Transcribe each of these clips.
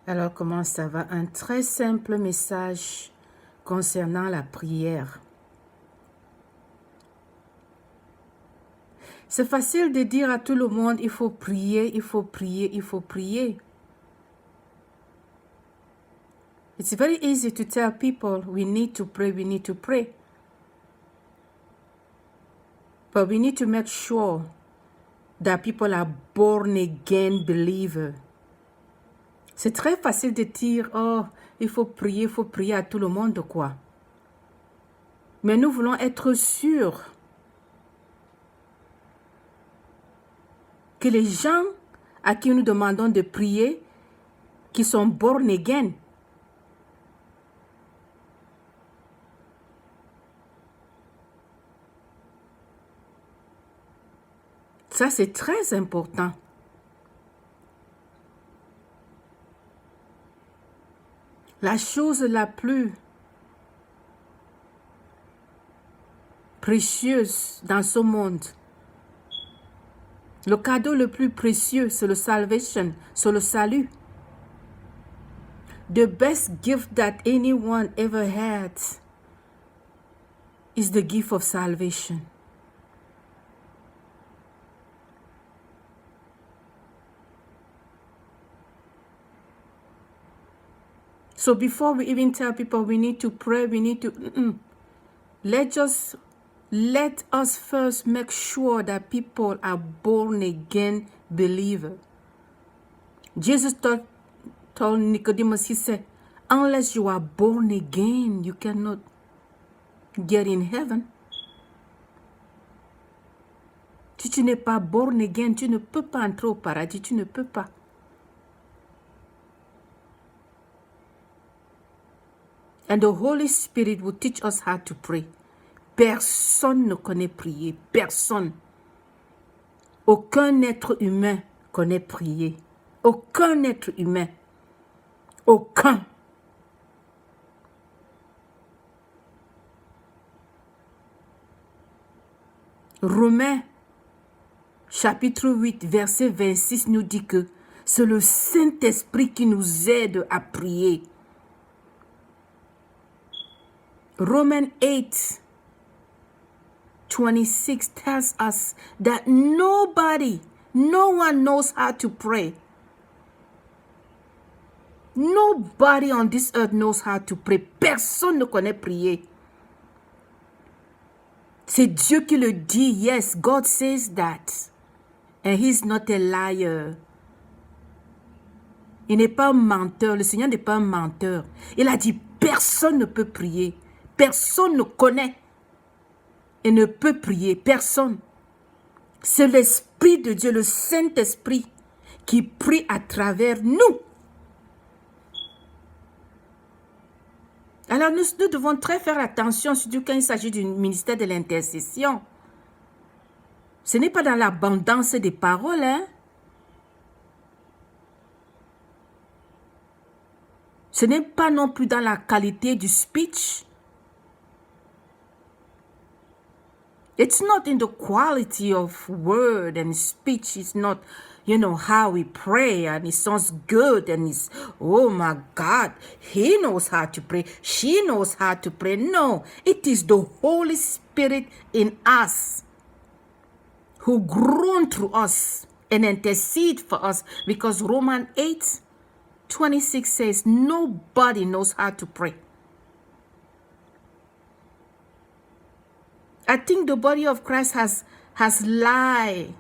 Alors, comment ça va? Un très simple message concernant la prière. C'est facile de dire à tout le monde, il faut prier, il faut prier, il faut prier. It's very easy to tell people, we need to pray, we need to pray. But we need to make sure that people are born again believers. C'est très facile de dire, oh, il faut prier à tout le monde, quoi. Mais nous voulons être sûrs que les gens à qui nous demandons de prier, qui sont born again, ça c'est très important. La chose la plus précieuse dans ce monde, le cadeau le plus précieux, c'est le salvation, c'est le salut. The best gift that anyone ever had is the gift of salvation. So before we even tell people we need to pray, we need to, let us first make sure that people are born again believers. Jesus told Nicodemus, he said, unless you are born again, you cannot get in heaven. Si tu n'es pas born again, tu ne peux pas entrer au paradis, tu ne peux pas. And the Holy Spirit will teach us how to pray. Personne ne connaît prier, personne. Aucun être humain connaît prier. Aucun être humain. Aucun. Romains, chapitre 8, verset 26 nous dit que c'est le Saint-Esprit qui nous aide à prier. Romans 8, 26 tells us that no one knows how to pray. Nobody on this earth knows how to pray. Personne ne connaît prier. C'est Dieu qui le dit. Yes, God says that. And he's not a liar. Il n'est pas un menteur. Le Seigneur n'est pas un menteur. Il a dit, personne ne peut prier. Personne ne connaît et ne peut prier. Personne. C'est l'Esprit de Dieu, le Saint-Esprit, qui prie à travers nous. Alors nous devons très faire attention, surtout quand il s'agit du ministère de l'intercession. Ce n'est pas dans l'abondance des paroles, hein. Ce n'est pas non plus dans la qualité du speech. It's not in the quality of word and speech. It's not, how we pray and it sounds good and it's, oh my God, he knows how to pray. She knows how to pray. No, it is the Holy Spirit in us who groan through us and intercede for us, because Romans 8, 26 says nobody knows how to pray. I think the body of Christ has lied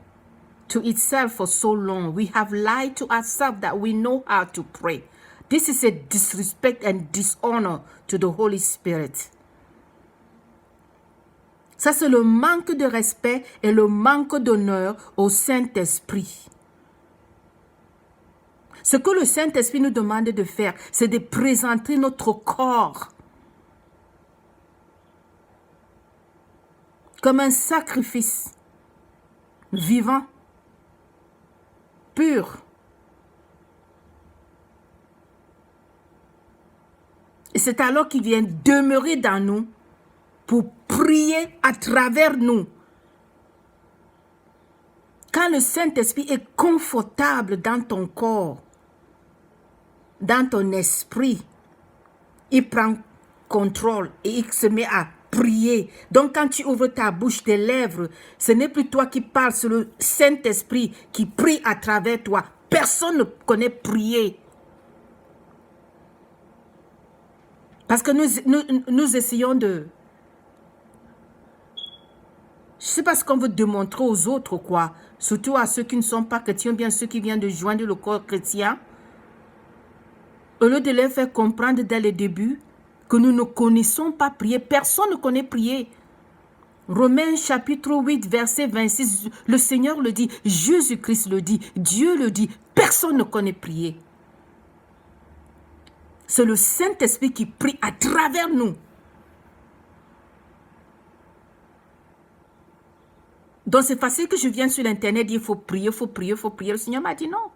to itself for so long. We have lied to ourselves that we know how to pray. This is a disrespect and dishonor to the Holy Spirit. Ça, c'est le manque de respect et le manque d'honneur au Saint-Esprit. Ce que le Saint-Esprit nous demande de faire, c'est de présenter notre corps comme un sacrifice vivant, pur. Et c'est alors qu'il vient demeurer dans nous pour prier à travers nous. Quand le Saint-Esprit est confortable dans ton corps, dans ton esprit, il prend contrôle et il se met à prier. Donc quand tu ouvres ta bouche, tes lèvres, ce n'est plus toi qui parles, c'est le Saint-Esprit qui prie à travers toi. Personne ne connaît prier. Parce que nous essayons de... Je ne sais pas ce qu'on veut démontrer aux autres, quoi. Surtout à ceux qui ne sont pas chrétiens, bien ceux qui viennent de joindre le corps chrétien. Au lieu de leur faire comprendre dès le début que nous ne connaissons pas prier. Personne ne connaît prier. Romains chapitre 8, verset 26, le Seigneur le dit, Jésus-Christ le dit, Dieu le dit, personne ne connaît prier. C'est le Saint-Esprit qui prie à travers nous. Donc c'est facile que je vienne sur l'internet dire il faut prier, il faut prier, il faut prier. Le Seigneur m'a dit non.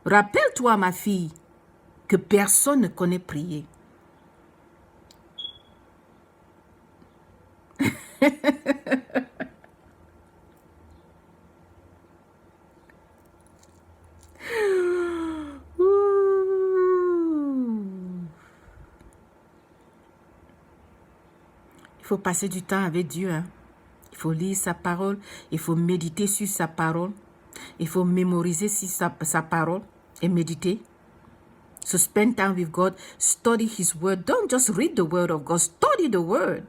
Rappelle-toi, ma fille, que personne ne connaît prier. Il faut passer du temps avec Dieu. Hein? Il faut lire sa parole. Il faut méditer sur sa parole. Il faut mémoriser sur sa parole et méditer. So spend time with God. Study His word. Don't just read the word of God. Study the word.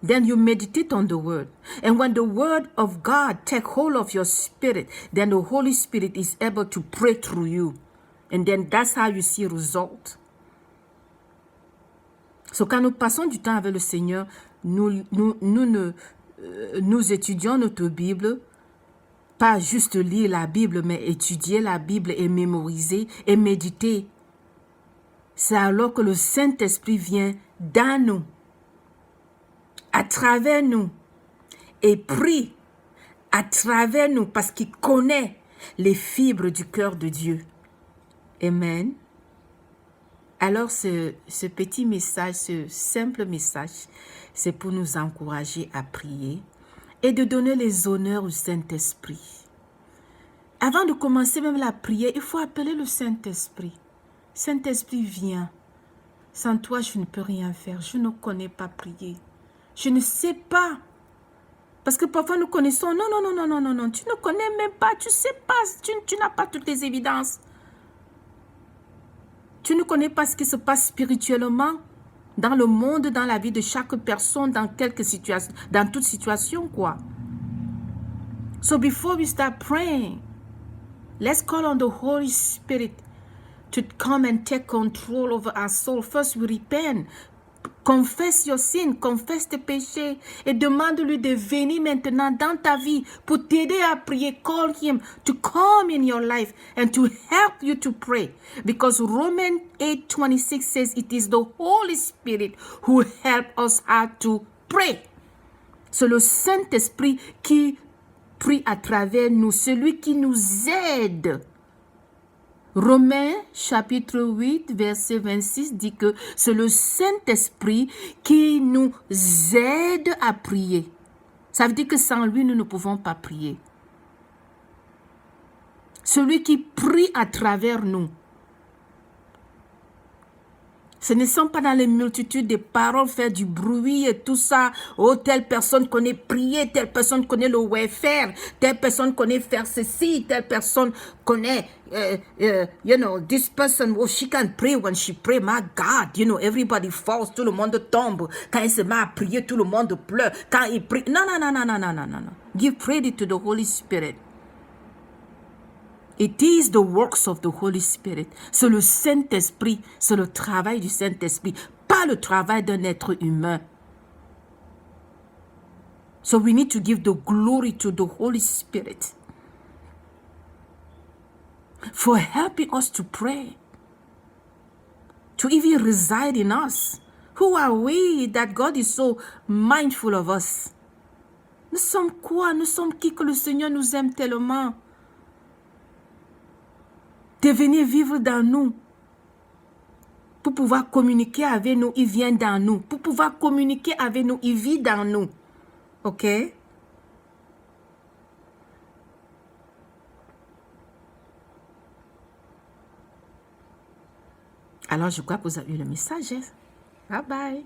Then you meditate on the word. And when the word of God take hold of your spirit, then the Holy Spirit is able to pray through you. And then that's how you see result. So quand nous passons du temps avec le Seigneur, nous étudions notre Bible, pas juste lire la Bible, mais étudier la Bible et mémoriser et méditer. C'est alors que le Saint-Esprit vient dans nous, à travers nous, et prie à travers nous parce qu'il connaît les fibres du cœur de Dieu. Amen. Alors ce petit message, ce simple message, c'est pour nous encourager à prier et de donner les honneurs au Saint-Esprit. Avant de commencer même la prière, il faut appeler le Saint-Esprit. Saint-Esprit, viens. Sans toi, je ne peux rien faire. Je ne connais pas prier. Je ne sais pas. Parce que parfois nous connaissons. Non. Tu ne connais même pas. Tu ne sais pas. Tu n'as pas toutes les évidences. Tu ne connais pas ce qui se passe spirituellement dans le monde, dans la vie de chaque personne, dans quelque situation, dans toute situation, quoi. So before we start praying, let's call on the Holy Spirit to come and take control over our soul. First, we repent. Confesse your sin, confesse tes péchés et demande-lui de venir maintenant dans ta vie pour t'aider à prier. Call him to come in your life and to help you to pray. Because Romans 8:26 says it is the Holy Spirit who helps us how to pray. C'est le Saint-Esprit qui prie à travers nous, celui qui nous aide. Romains chapitre 8 verset 26 dit que c'est le Saint-Esprit qui nous aide à prier. Ça veut dire que sans lui, nous ne pouvons pas prier. Celui qui prie à travers nous. Ce ne sont pas dans les multitudes de paroles, faire du bruit et tout ça. Oh, telle personne connaît prier, telle personne connaît le welfare, telle personne connaît faire ceci, telle personne connaît, this person, oh, she can pray when she pray. My God, everybody falls, tout le monde tombe. Quand il se met à prier, tout le monde pleure. Quand il prie, non. Give credit to the Holy Spirit. It is the works of the Holy Spirit. C'est le Saint-Esprit, c'est le travail du Saint-Esprit, pas le travail d'un être humain. So we need to give the glory to the Holy Spirit for helping us to pray, to even reside in us. Who are we that God is so mindful of us? Nous sommes quoi? Nous sommes qui que le Seigneur nous aime tellement? De venir vivre dans nous. Pour pouvoir communiquer avec nous, il vient dans nous. Pour pouvoir communiquer avec nous, il vit dans nous. OK? Alors, je crois que vous avez eu le message. Bye bye.